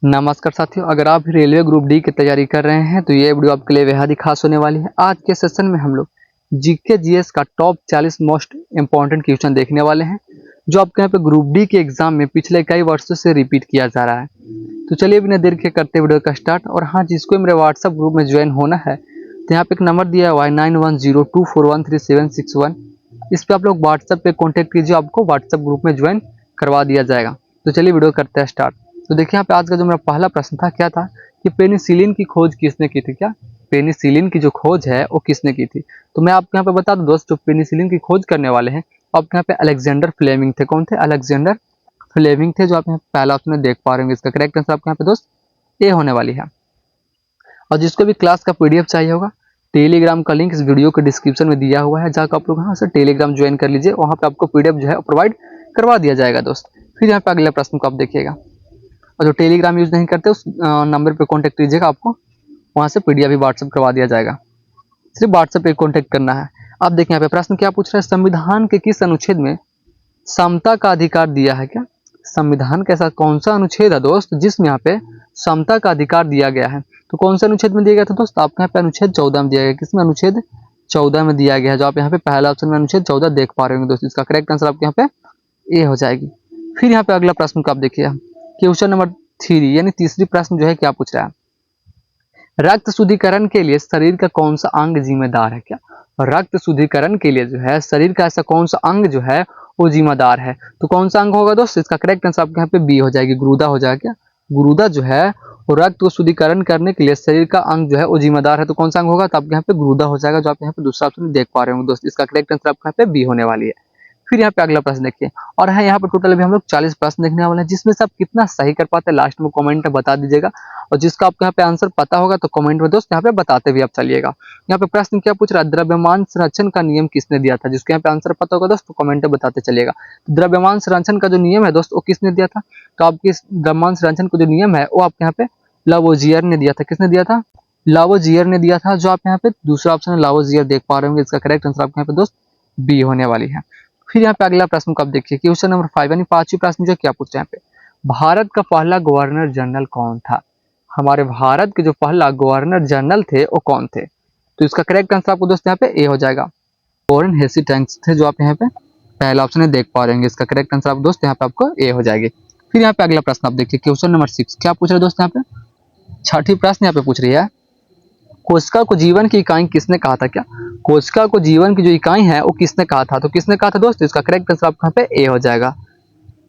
नमस्कार साथियों, अगर आप रेलवे ग्रुप डी की तैयारी कर रहे हैं तो ये वीडियो आपके लिए बेहद ही खास होने वाली है। आज के सेशन में हम लोग जीके जीएस का टॉप 40 मोस्ट इंपॉर्टेंट क्वेश्चन देखने वाले हैं, जो आपके यहाँ पे ग्रुप डी के एग्जाम में पिछले कई वर्षों से रिपीट किया जा रहा है। तो चलिए बिना देर के करते वीडियो का स्टार्ट। और हाँ, जिसको मेरे व्हाट्सएप ग्रुप में ज्वाइन होना है तो यहाँ पे एक नंबर दिया हुआ है 9102413761। इस पर आप लोग व्हाट्सएप पे कॉन्टेक्ट कीजिए, आपको व्हाट्सएप ग्रुप में ज्वाइन करवा दिया जाएगा। तो चलिए वीडियो करते हैं स्टार्ट। तो देखिए यहाँ पे आज का जो मेरा पहला प्रश्न था क्या था कि पेनिसिलिन की खोज किसने की थी। क्या पेनिसिलिन की जो खोज है वो किसने की थी? तो मैं आपको यहाँ पे बता दूं दोस्त, जो पेनिसिलिन की खोज करने वाले हैं आपके यहाँ पे अलेक्जेंडर फ्लेमिंग थे। कौन थे? अलेक्जेंडर फ्लेमिंग थे, जो आप यहाँ पहला ऑप्शन देख पा रहे होंगे। इसका करेक्ट आंसर आपके यहाँ पे दोस्त ए होने वाली है। और जिसको भी क्लास का पीडीएफ चाहिए होगा, टेलीग्राम का लिंक इस वीडियो के डिस्क्रिप्शन में दिया हुआ है, जाकर आप लोग यहाँ से टेलीग्राम ज्वाइन कर लीजिए, वहाँ पे आपको पीडीएफ जो है प्रोवाइड करवा दिया जाएगा दोस्त। फिर यहाँ पे अगले प्रश्न को आप देखिएगा, और जो टेलीग्राम यूज नहीं करते उस नंबर पे कांटेक्ट कीजिएगा, आपको वहां से पीडीएफ भी व्हाट्सएप करवा दिया जाएगा। सिर्फ व्हाट्सएप पे कांटेक्ट करना है। अब देखिए यहाँ पे प्रश्न क्या पूछ रहा है, संविधान के किस अनुच्छेद में समता का अधिकार दिया है? क्या संविधान का ऐसा कौन सा अनुच्छेद है दोस्त जिसमें यहाँ पे समता का अधिकार दिया गया है? तो कौन सा अनुच्छेद में दिया गया था दोस्त? आपके यहाँ पे अनुच्छेद 14 में दिया गया। किसमें? अनुच्छेद 14 में दिया गया है, जो आप यहाँ पे पहला ऑप्शन में अनुच्छेद 14 देख पा रहे होंगे दोस्त। इसका करेक्ट आंसर आपके यहाँ पे ए हो जाएगी। फिर यहाँ पे अगला प्रश्न को आप देखिए, क्वेश्चन नंबर 3 यानी तीसरी प्रश्न जो है क्या पूछ रहा है, रक्त शुद्धिकरण के लिए शरीर का कौन सा अंग जिम्मेदार है? क्या रक्त शुद्धिकरण के लिए जो है शरीर का ऐसा कौन सा अंग जो है वो जिम्मेदार है? तो कौन सा अंग होगा दोस्त? इसका करेक्ट आंसर आपके यहाँ पे बी हो जाएगी, गुरुदा हो जाएगा। क्या गुरुदा जो है वो रक्त को शुद्धिकरण करने के लिए शरीर का अंग जो है वो जिम्मेदार है। तो कौन सा अंग होगा? तो आपके यहाँ पे गुरुदा हो जाएगा, जो आप यहाँ पे दूसरा ऑप्शन देख पा रहे होंगे दोस्त। इसका करेक्ट आंसर आपके यहाँ पे बी होने वाली है। फिर यहाँ पे अगला प्रश्न देखिए, और है यहाँ पे टोटल अभी हम लोग 40 प्रश्न देखने वाले हैं, जिसमें से आप कितना सही कर पाते हैं लास्ट में कमेंट में बता दीजिएगा। और जिसका आपको यहाँ पे आंसर पता होगा तो कमेंट में दोस्त यहाँ पे बताते भी आप चलिएगा। यहाँ पे प्रश्न क्या पूछ रहा है, द्रव्यमान संरक्षण का नियम किसने दिया था? जिसके यहाँ पे आंसर पता होगा दोस्त तो कमेंट में बताते चलिएगा। तो द्रव्यमान संरक्षण का जो नियम है दोस्त वो किसने दिया था? तो आपके द्रव्यमान संरक्षण का जो नियम है वो आपके यहाँ पे लावोजियर ने दिया था। किसने दिया था? लावोजियर ने दिया था, जो आप यहाँ पे दूसरा ऑप्शन है लावोजियर देख पा रहे होंगे। इसका करेक्ट आंसर आपके यहाँ पे दोस्त बी होने वाली है। फिर यहाँ पे अगला प्रश्न को आप देखिए, क्वेश्चन नंबर 5 यानी पांचवी प्रश्न जो क्या पूछते हैं यहाँ पे, भारत का पहला गवर्नर जनरल कौन था? हमारे भारत के जो पहला गवर्नर जनरल थे वो कौन थे? तो इसका करेक्ट आंसर आपको दोस्त यहाँ पे ए हो जाएगा, वॉरेन हेस्टिंग्स थे, जो आप यहाँ पे पहला ऑप्शन देख पा रहे हैं। इसका करेक्ट आंसर आप दोस्त यहाँ पे आपको ए हो जाएगी। फिर यहाँ पे अगला प्रश्न आप देखिए, क्वेश्चन नंबर 6 क्या पूछ रहे हैं दोस्त? यहाँ पे छठी प्रश्न यहाँ पे पूछ रही है, कोशिका को जीवन की इकाई किसने कहा था? क्या कोशिका को जीवन की जो इकाई है वो किसने कहा था? तो किसने कहा था दोस्त? इसका करेक्ट आंसर आपका यहाँ पे ए हो जाएगा,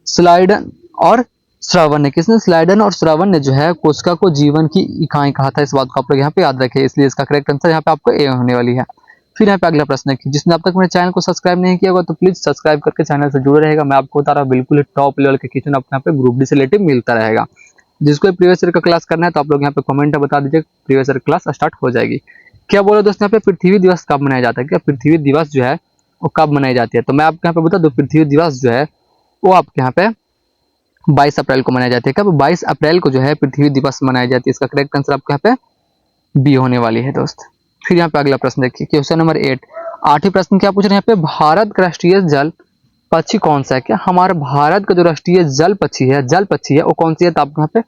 स्लाइडन और श्रवण ने। किसने? स्लाइडन और श्रवण ने जो है कोशिका को जीवन की इकाई कहा था। इस बात को आप लोग यहाँ पे याद रखें, इसलिए इसका करेक्ट आंसर यहाँ पे आपको ए होने वाली है। फिर यहाँ पे अगला प्रश्न है, जिसने अब तक मेरे चैनल को सब्सक्राइब नहीं किया होगा तो प्लीज सब्सक्राइब करके चैनल से जुड़े रहेगा। मैं आपको बता रहा हूँ बिल्कुल टॉप लेवल के क्वेश्चन आपको यहाँ पे ग्रुप डी से रिलेटेड मिलता रहेगा। जिसको प्रीवियस ईयर का क्लास करना है तो आप लोग यहाँ पे कमेंट में बता दीजिए, प्रीवियस ईयर क्लास स्टार्ट हो जाएगी। क्या बोलो दोस्त, यहाँ पे पृथ्वी दिवस कब मनाया जाता है? क्या पृथ्वी दिवस जो है वो कब मनाई जाती है? तो मैं आपको यहाँ पे बता दूं, पृथ्वी दिवस जो है वो आपके यहाँ पे 22 अप्रैल को मनाई जाती है। कब? 22 अप्रैल को जो है पृथ्वी दिवस मनाई जाती है। इसका करेक्ट आंसर आपके यहाँ पे बी होने वाली है दोस्त। फिर यहाँ पे अगला प्रश्न देखिए, क्वेश्चन नंबर 8 आठवीं प्रश्न क्या पूछ रहे हैं यहाँ पे, भारत का राष्ट्रीय जल पक्षी कौन सा है? क्या हमारे भारत का जो राष्ट्रीय जल पक्षी है वो कौन सी है? तो आपको यहाँ पे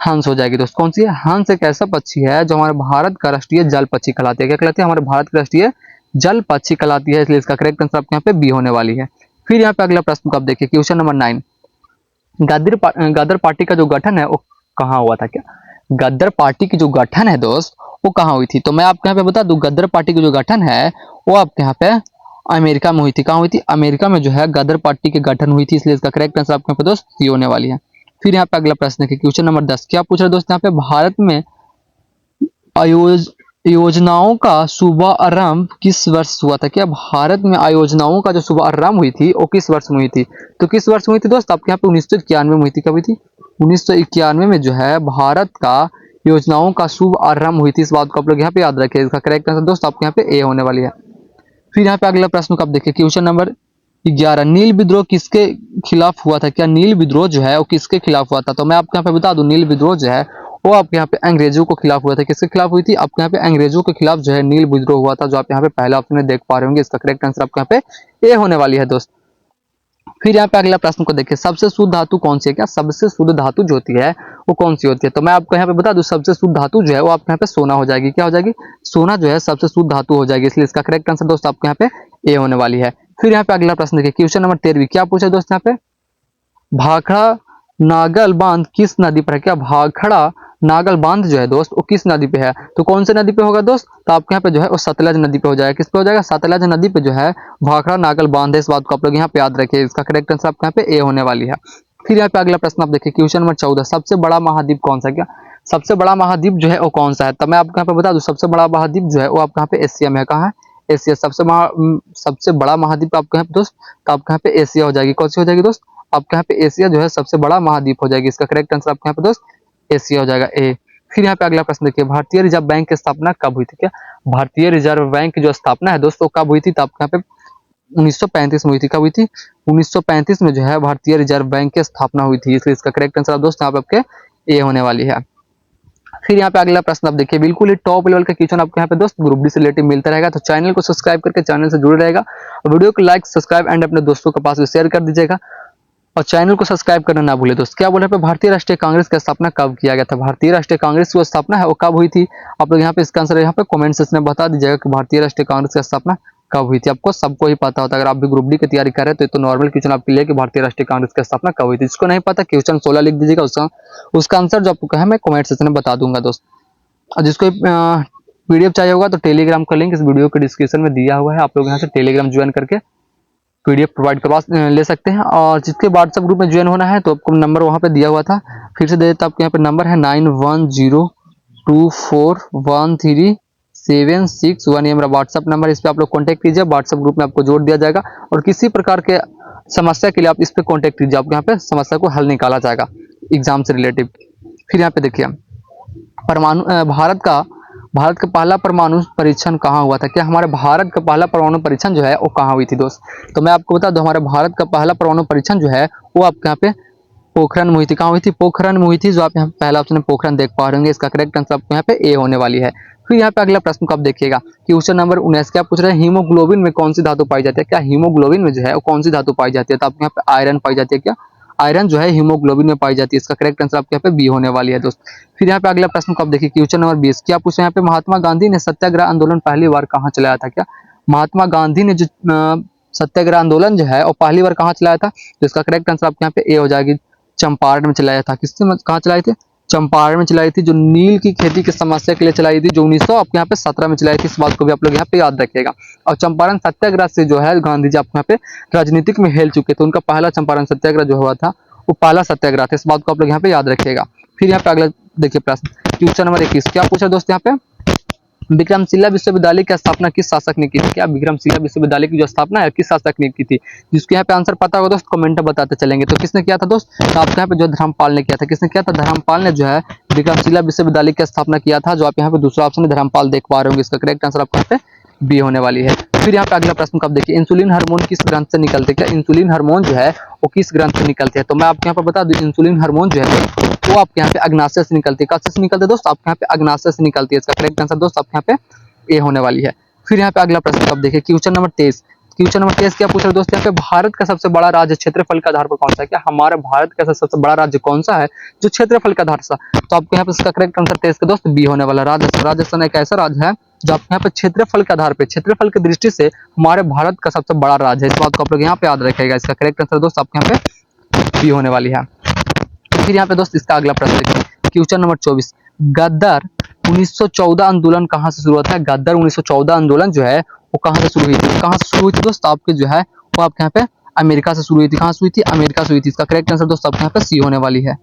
हंस हो जाएगी दोस्त। कौन सी है? हंस एक ऐसा पक्षी है जो हमारे भारत का राष्ट्रीय जल पक्षी कहलाती है। क्या कहलाती है? हमारे भारत की राष्ट्रीय जल पक्षी कहलाती है, इसलिए इसका करेक्ट आंसर आपके यहाँ पे बी होने वाली है। फिर यहाँ पे अगला प्रश्न को आप देखिए, क्वेश्चन नंबर 9 गदर पार्टी का जो गठन है वो कहाँ हुआ था? क्या गदर पार्टी की जो गठन है दोस्त वो कहाँ हुई थी? तो मैं आपको यहाँ पे बता दूं, गदर पार्टी की जो गठन है वो आपके यहाँ पे अमेरिका में हुई थी। कहाँ हुई थी? अमेरिका में जो है गदर पार्टी की गठन हुई थी, इसलिए इसका करेक्ट आंसर आपके यहाँ पे दोस्त सी होने वाली है। फिर यहाँ पे अगला प्रश्न है, क्वेश्चन नंबर 10 क्या पूछ रहे हैं दोस्त यहाँ पे, भारत में योजनाओं का शुभारंभ किस वर्ष हुआ था? क्या भारत में आयोजनाओं का जो शुभारंभ हुई थी वो किस वर्ष में हुई थी? तो किस वर्ष में हुई थी दोस्त? आपके यहाँ पे 1991 में हुई थी। कब हुई थी? 1991 में जो है भारत का योजनाओं का शुभ आरंभ हुई थी। इस बात को आप लोग यहाँ पे याद रखें। इसका करेक्ट आंसर दोस्त आपके यहाँ पे ए होने वाली है। फिर यहाँ पे अगला प्रश्न को आप देखिए, क्वेश्चन नंबर 11 नील विद्रोह किसके खिलाफ हुआ था? क्या नील विद्रोह जो है वो किसके खिलाफ हुआ था? तो मैं आपको यहाँ पे बता दूं, नील विद्रोह जो है वो आपके यहाँ पे अंग्रेजों को खिलाफ हुआ था। किसके खिलाफ हुई थी? आपके यहाँ पे अंग्रेजों के खिलाफ जो है नील विद्रोह हुआ था, जो आप यहाँ पे पहला ऑप्शन में देख पा रहे होंगे। इसका करेक्ट आंसर आपके यहाँ पे ए होने वाली है दोस्त। फिर यहाँ पे अगला प्रश्न को देखिए, सबसे शुद्ध धातु कौन सी है? क्या सबसे शुद्ध धातु जो होती है वो कौन सी होती है? तो मैं आपको यहाँ पे बता दूं, सबसे शुद्ध धातु जो है वो आपके यहाँ पे सोना हो जाएगी। क्या हो जाएगी? सोना जो है सबसे शुद्ध धातु हो जाएगी, इसलिए इसका करेक्ट आंसर दोस्त आपको यहाँ पे ए होने वाली है। फिर यहाँ पे अगला प्रश्न देखिए, क्वेश्चन नंबर 13 क्या पूछा दोस्त यहाँ पे? भाखड़ा नागल बांध किस नदी पर है? क्या भाखड़ा नागल बांध जो है दोस्त वो किस नदी पे है? तो कौन से नदी पे होगा दोस्त? तो आपके यहाँ पे जो है वो सतलज नदी पे हो जाएगा। किस पे हो जाएगा? सतलज नदी पे जो है भाखड़ा नागल बांध है। इस बात को आप लोग यहाँ पे याद रखिए, इसका करेक्ट आंसर आपके यहाँ पे ए होने वाली है। फिर यहाँ पे अगला प्रश्न आप देखिए, क्वेश्चन नंबर 14 सबसे बड़ा महाद्वीप कौन सा है? क्या सबसे बड़ा महाद्वीप जो है वो कौन सा है? तो मैं आपको यहाँ पे बता दूं, सबसे बड़ा महाद्वीप जो है वो आपके यहाँ पे एशिया में है। कहाँ है? एशिया। सबसे बड़ा महाद्वीप आपके यहाँ पे दोस्त, तो आपके यहाँ पे एशिया हो जाएगी। कौन सी हो जाएगी दोस्त? आपके यहाँ पे एशिया जो है सबसे बड़ा महाद्वीप हो जाएगी। इसका करेक्ट आंसर आपके यहाँ पे दोस्त एशिया हो जाएगा, ए। फिर यहाँ पे अगला प्रश्न देखिए, भारतीय रिजर्व बैंक की स्थापना कब हुई थी? क्या भारतीय रिजर्व बैंक की जो स्थापना है दोस्तों कब हुई थी? तो आपके यहाँ पे 1935 में हुई थी। कब हुई थी? 1935 में जो है भारतीय रिजर्व बैंक की स्थापना हुई थी, इसलिए इसका करेक्ट आंसर दोस्त यहाँ पे आपके ए होने वाली है। फिर यहाँ पे अगला प्रश्न आप देखिए, बिल्कुल ही टॉप लेवल का क्वेश्चन आपको यहाँ पे दोस्त ग्रुप डी से रिलेटेड मिलता रहेगा। तो चैनल को सब्सक्राइब करके चैनल से जुड़े रहेगा, वीडियो को लाइक सब्सक्राइब एंड अपने दोस्तों के पास भी शेयर कर दीजिएगा, और चैनल को सब्सक्राइब करना ना भूले दोस्त। क्या बोल रहे हैं? भारतीय राष्ट्रीय कांग्रेस की स्थापना कब किया गया था? भारतीय राष्ट्रीय कांग्रेस की स्थापना है वो कब हुई थी? आप लोग यहाँ पे इसका आंसर यहाँ पे कमेंट सेक्शन में बता दीजिएगा कि भारतीय राष्ट्रीय कांग्रेस की स्थापना कब हुई थी। आपको सबको ही पता होता है, अगर आप भी ग्रुप डी की तैयारी कर रहे हैं तो नॉर्मल क्वेश्चन आपके लिए कि भारतीय राष्ट्रीय कांग्रेस की स्थापना कब हुई थी। जिसको नहीं पता क्वेश्चन 16 लिख दीजिएगा, उसका आंसर जो आपको कहा मैं कमेंट सेक्शन में बता दूंगा दोस्त। और जिसको पीडीएफ चाहिए होगा तो टेलीग्राम का लिंक इस वीडियो के डिस्क्रिप्शन में दिया हुआ है, आप लोग यहाँ से टेलीग्राम ज्वाइन करके पीडीएफ प्रोवाइड करवा ले सकते हैं। और जिसके व्हाट्सएप ग्रुप में ज्वाइन होना है तो आपको नंबर वहाँ पे दिया हुआ था, फिर से दे देता आपको यहाँ पे नंबर है 9102413761। ये मेरा व्हाट्सएप नंबर, इस पर आप लोग कॉन्टैक्ट कीजिए, व्हाट्सएप ग्रुप में आपको जोड़ दिया जाएगा। और किसी प्रकार के समस्या के लिए आप इस पर कॉन्टैक्ट कीजिए, आपको यहाँ पे समस्या को हल निकाला जाएगा एग्जाम से रिलेटिव। फिर यहाँ पे देखिए, परमाणु भारत का पहला परमाणु परीक्षण कहाँ हुआ था? क्या हमारे भारत का पहला परमाणु परीक्षण जो है वो कहाँ हुई थी दोस्त? तो मैं आपको बता दूं, हमारे भारत का पहला परमाणु परीक्षण जो है वो आपके यहाँ पे पोखरण में हुई थी। कहाँ हुई थी? पोखरण में हुई थी, जो आप यहाँ पहला ऑप्शन पोखरण देख पा रहे होंगे। इसका करेक्ट आंसर आपको यहाँ पे ए होने वाली है। फिर यहाँ पे अगला प्रश्न को आप देखिएगा, क्वेश्चन नंबर 19 क्या पूछ रहे हैं? हीमोग्लोबिन में कौन सी धातु पाई जाती है? क्या हीमोग्लोबिन में जो है वो कौन सी धातु पाई जाती है? तो आपके यहाँ पे आयरन पाई जाती है। क्या आयरन जो है हीमोग्लोबिन में पाई जाती है। इसका करेक्ट आंसर आपके यहाँ पे बी होने वाली है दोस्त। फिर यहाँ पे अगला प्रश्न को आप देखिए, क्वेश्चन नंबर 20 क्या पूछे यहाँ पे? महात्मा गांधी ने सत्याग्रह आंदोलन पहली बार कहाँ चलाया था? क्या महात्मा गांधी ने जो सत्याग्रह आंदोलन जो है वो पहली बार कहाँ चलाया था? तो इसका करेक्ट आंसर आपके यहाँ पे ए हो जाएगी, चंपारण में चलाया था। किससे कहाँ चलाए थे? चंपारण में चलाई थी, जो नील की खेती की समस्या के लिए चलाई थी, जो 1917 में चलाई थी। इस बात को भी आप लोग यहाँ पे याद रखिएगा। और चंपारण सत्याग्रह से जो है गांधी जी आपको यहाँ पे राजनीतिक में हेल चुके थे, उनका पहला चंपारण सत्याग्रह जो हुआ था वो पहला सत्याग्रह था। इस बात को आप लोग यहाँ पे याद रखिएगा। फिर यहाँ पे अगला देखिए प्रश्न, क्वेश्चन नंबर 21 क्या पूछा दोस्त यहाँ पे? विक्रमशिला विश्वविद्यालय की स्थापना किस शासक ने की थी? क्या विक्रमशिला विश्वविद्यालय की जो स्थापना है किस शासक ने की थी? जिसको यहाँ पे आंसर पता होगा दोस्त कमेंट में बताते चलेंगे। तो किसने किया था दोस्त? तो आपके यहाँ पे जो धर्मपाल ने किया था। किसने किया था? धर्मपाल ने जो है विक्रमशिला विश्वविद्यालय की स्थापना किया था, जो आप यहाँ पे दूसरा ऑप्शन है धर्मपाल देख पा रहे होंगे। इसका करेक्ट आंसर आपको यहाँ पे बी होने वाली है। फिर यहाँ पे अगला प्रश्न को आप देखिए, इंसुलिन हार्मोन किस ग्रंथ से निकलते हैं? क्या इंसुलिन हार्मोन जो है वो किस ग्रंथ से निकलते हैं? तो मैं आपको यहाँ पे बता दूं, इंसुलिन हार्मोन जो है वो आपके यहाँ पे अग्नाशय से निकलती है। कहाँ से निकलते हैं दोस्त? आपके यहाँ पे अग्नाशय से निकलती है। इसका करेक्ट आंसर दोस्त आपके यहाँ पे ए होने वाली है। फिर यहाँ पे अगला प्रश्न आप देखिए, क्वेश्चन नंबर 23 क्या पूछ रहे दोस्त यहाँ पे? भारत का सबसे बड़ा राज्य क्षेत्रफल के आधार पर कौन सा है? क्या हमारे भारत का सबसे बड़ा राज्य कौन सा है जो क्षेत्रफल के आधार से? तो आपको यहाँ पे इसका करेक्ट आंसर 23 का दोस्त बी होने वाला, राजस्थान। राजस्थान एक ऐसा राज्य है जो आपके यहाँ पे क्षेत्रफल के आधार पे, क्षेत्रफल की दृष्टि से हमारे भारत का सबसे बड़ा राज्य है। इस बात को आप लोग यहाँ पे याद रखेगा। इसका करेक्ट आंसर दोस्त आपके यहाँ पे बी होने वाली है। फिर यहाँ पे दोस्त इसका अगला प्रश्न देखिए, क्वेश्चन नंबर 24 गद्दार 1914 आंदोलन कहाँ से शुरू होता है? गद्दार 1914 आंदोलन जो है वो कहाँ से शुरू हुई थी? कहाँ से शुरू हुई थी दोस्त? आपके जो है वो आपके यहाँ पे अमेरिका से शुरू हुई थी। कहाँ से हुई थी? अमेरिका से हुई थी। इसका करेक्ट आंसर दोस्त आपके यहाँ पे सी होने वाली है।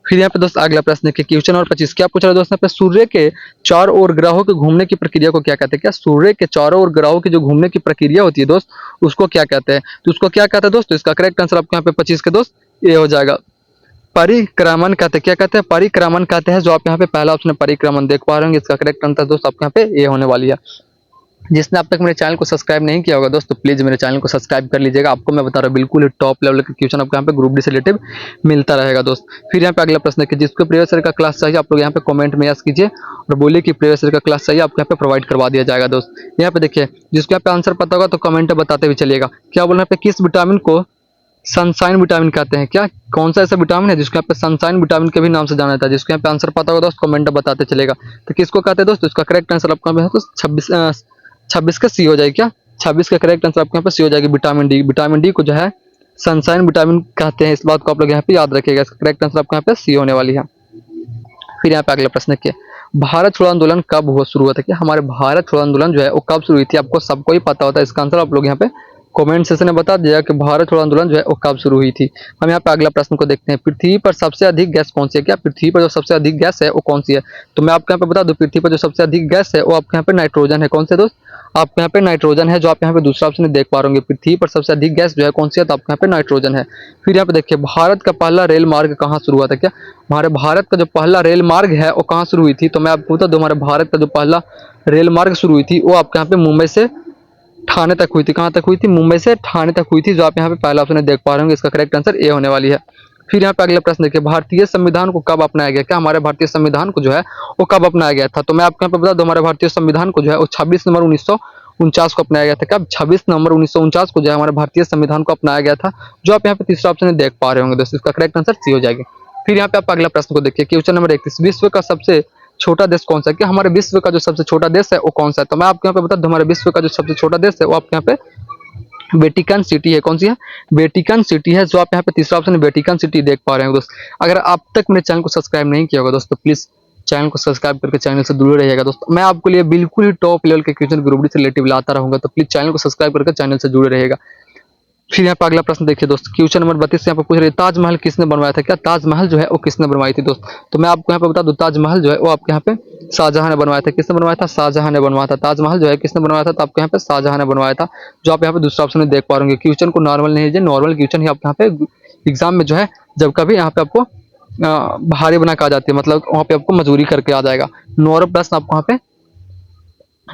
फिर यहाँ पे दोस्त अगला प्रश्न है, क्वेश्चन नंबर 25 क्या पूछ रहा है दोस्त यहाँ पे? सूर्य के चारों ओर ग्रहों के घूमने की प्रक्रिया को क्या कहते हैं? क्या सूर्य के चारों ओर ग्रहों की जो घूमने की प्रक्रिया होती है दोस्त उसको क्या कहते हैं? तो उसको क्या कहते हैं दोस्त? तो इसका करेक्ट आंसर आपके यहाँ पे 25 के दोस्त ये हो जाएगा, परिक्रमण कहते हैं। क्या कहते हैं? परिक्रमण कहते हैं, जो आप यहाँ पे पहला ऑप्शन परिक्रमण देख पा रहे होंगे। इसका करेक्ट आंसर दोस्त आपके यहाँ पे ये होने वाली है। जिसने अब तक मेरे चैनल को सब्सक्राइब नहीं किया होगा दोस्त तो प्लीज मेरे चैनल को सब्सक्राइब कर लीजिएगा। आपको मैं बता रहा हूँ बिल्कुल टॉप लेवल का क्वेश्चन आपको यहाँ पे ग्रुप डी से रिलेटेड मिलता रहेगा दोस्त। फिर यहाँ पे अगला प्रश्न है कि जिसको प्रीवियस ईयर का क्लास चाहिए आप लोग यहाँ पे कमेंट में यस कीजिए और बोलिए कि प्रीवियस ईयर का क्लास चाहिए, आपको यहाँ पे प्रोवाइड करवा दिया जाएगा दोस्त। यहाँ पे देखिए जिसको यहाँ पे आंसर पता होगा तो कमेंट में बताते हुए चलिएगा। क्या बोल रहे हैं? किस विटामिन को सनशाइन विटामिन कहते हैं। क्या कौन सा ऐसा विटामिन है जिसको यहाँ पे सनशाइन विटामिन के भी नाम से जाना जाता है? जिसको यहाँ पे आंसर पता होगा दोस्त कमेंट में बताते चलेगा। तो किसको कहते हैं दोस्त? इसका करेक्ट आंसर आपका है तो 26 का सी हो जाएगी। क्या 26 का करेक्ट आंसर आपके यहाँ पे सी हो जाएगी विटामिन डी। विटामिन डी को जो है सनशाइन विटामिन कहते हैं। इस बात को आप लोग यहाँ पे याद रखिएगा। इसका करेक्ट आंसर आपका यहाँ पे सी होने वाली है। फिर यहाँ पे अगला प्रश्न देखिए, भारत छोड़ो आंदोलन कब हुआ शुरू हुआ था? क्या हमारे भारत छोड़ो आंदोलन जो है वो कब शुरू हुई थी? आपको सबको ही पता होता है। इसका आंसर आप लोग यहाँ पे कमेंट सेक्शन में बता दिया कि भारत छोड़ो आंदोलन जो है वो कब शुरू हुई थी। हम यहाँ पे अगला प्रश्न को देखते हैं, पृथ्वी पर सबसे अधिक गैस कौन सी है? क्या पृथ्वी पर जो सबसे अधिक गैस है वो कौन सी है? तो मैं आपको यहाँ पे बता दूं, पृथ्वी पर जो सबसे अधिक गैस है वो आपके यहाँ पे नाइट्रोजन है। कौन से दोस्त? आपके यहाँ पे नाइट्रोजन है, जो आप यहाँ पे दूसरा ऑप्शन देख पा रहे होंगे। पृथ्वी पर सबसे अधिक गैस जो है कौन सी है? तो आपके यहाँ पे नाइट्रोजन है। फिर यहाँ पे देखिए, भारत का पहला रेल मार्ग कहाँ शुरू हुआ था? क्या हमारे भारत का जो पहला रेल मार्ग है वो कहाँ शुरू हुई थी? तो मैं आपको बता दूं, हमारे भारत का जो पहला रेल मार्ग शुरू हुई थी वो आपके यहाँ पे मुंबई से ठाणे तक हुई थी। कहाँ तक हुई थी? मुंबई से ठाणे तक हुई थी, जो आप यहाँ पे पहला ऑप्शन देख पा रहे होंगे। इसका करेक्ट आंसर ए होने वाली है। फिर यहाँ पे अगला प्रश्न देखिए, भारतीय संविधान को कब अपनाया गया? क्या हमारे भारतीय संविधान को जो है वो कब अपनाया गया था? तो मैं आपको यहाँ पे बता दूं, हमारे भारतीय संविधान को जो है वो 26 नवंबर 1949 को अपनाया गया था। कब? 26 नवंबर 1949 को जो है हमारे भारतीय संविधान को अपनाया गया था, जो आप यहाँ पे तीसरा ऑप्शन देख पा रहे होंगे दोस्तों। इसका करेक्ट आंसर सी हो जाएगी। फिर यहाँ पे आप अगला प्रश्न को देखिए, क्वेश्चन नंबर 31, विश्व का सबसे छोटा देश कौन सा है? क्या हमारे विश्व का जो सबसे छोटा देश है वो कौन सा है? तो मैं आपको यहाँ पे बता दूं, हमारे विश्व का जो सबसे छोटा देश है वो आपके यहाँ पे वेटिकन सिटी है। कौन सी है? वेटिकन सिटी है, जो आप यहाँ पे तीसरा ऑप्शन वेटिकन सिटी देख पा रहे हैं दोस्त। अगर आप तक मेरे चैनल को सब्सक्राइब नहीं किया होगा दोस्तों, प्लीज चैनल को सब्सक्राइब करके चैनल से जुड़े रहिएगा दोस्तों। मैं आपके लिए बिल्कुल ही टॉप लेवल के क्वेश्चन ग्रुप डी से रिलेटिव लाता रहूंगा, तो प्लीज चैनल को सब्सक्राइब करके चैनल से जुड़े रहिएगा। फिर यहाँ पे अगला प्रश्न देखिए दोस्त, क्वेश्चन नंबर 32 यहाँ पे पूछ रहे हैं, ताजमहल किसने बनवाया था? क्या ताजमहल जो है वो किसने बनवाई थी दोस्त? तो मैं आपको यहाँ पे बता दूं, ताजमहल जो है वो आपके यहाँ पे शाहजहां ने बनवाया था। किसने बनवाया था? शाहजहां ने बनवाया था। ताजमहल जो है किसने बनवाया था? तो आपके यहाँ पे शाहजहां ने बनवाया था, जो आप यहाँ पे दूसरा ऑप्शन में देख पा रहे होंगे। क्वेश्चन को नॉर्मल नहीं लीजिए, नॉर्मल क्वेश्चन ही आप यहाँ पे एग्जाम में जो है जब कभी यहाँ पे आपको भारी बना के आ जाती है, मतलब वहाँ पे आपको मजबूरी करके आ जाएगा। नॉर्मल प्रश्न आपको वहाँ पे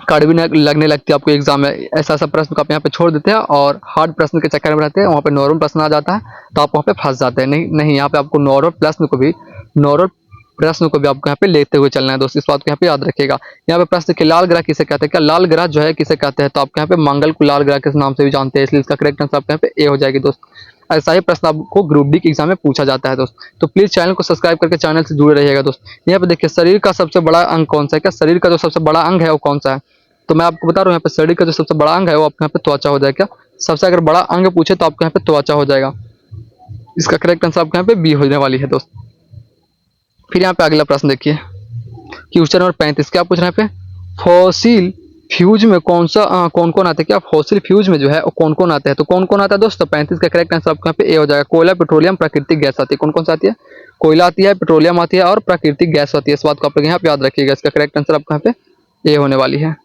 कड़वी लगने लगती है आपको एग्जाम में। ऐसा ऐसा प्रश्न को आप यहाँ पे छोड़ देते हैं और हार्ड प्रश्न के चक्कर में रहते हैं, वहाँ पे नॉर्मल प्रश्न आ जाता है तो आप वहाँ पे फंस जाते हैं। नहीं, यहाँ पे आपको नॉर्मल प्रश्न को भी आपको यहाँ पे लेते हुए चलना है दोस्त। इस बात को यहाँ पे याद रखिएगा। यहाँ पे प्रश्न के लाल ग्रह किसे कहते हैं? क्या लाल ग्रह जो है किसे कहते हैं? तो आपके यहाँ पे मंगल को लाल ग्रह के नाम से भी जानते हैं, इसलिए इसका करेक्ट आंसर आपके यहाँ पे ए हो जाएगी दोस्त। ऐसा ही प्रश्न आपको ग्रुप डी के एग्जाम में पूछा जाता है दोस्त। तो प्लीज चैनल को सब्सक्राइब करके चैनल से जुड़े रहिएगा दोस्त। यहाँ पे देखिए, शरीर का सबसे बड़ा अंग कौन सा है? क्या शरीर का जो सबसे बड़ा अंग है वो कौन सा है? तो मैं आपको बता रहा हूँ, यहाँ पे शरीर का जो सबसे बड़ा अंग है वो आपके यहाँ पे त्वचा हो जाएगा। सबसे अगर बड़ा अंग पूछे तो आपके यहाँ पे त्वचा हो जाएगा। इसका करेक्ट आंसर आपके यहाँ पे बी होने वाली है दोस्त। फिर यहाँ पे अगला प्रश्न देखिए, क्वेश्चन नंबर 35, क्या पूछ रहे हैं यहाँ पे, फॉसिल फ्यूज में कौन कौन आते हैं? क्या फॉसिल फ्यूज में जो है वो कौन कौन आते हैं? तो कौन कौन आता है दोस्तों? 35 का करेक्ट आंसर आपके यहाँ पे ए हो जाएगा। कोयला, पेट्रोलियम, प्राकृतिक गैस आती है। कौन कौन सी आती है? कोयला आती है, पेट्रोलियम आती है और प्राकृतिक गैस आती है। इस बात को आप लोग यहाँ पे याद रखिएगा। इसका करेक्ट आंसर आपके यहाँ पे ए होने वाली है।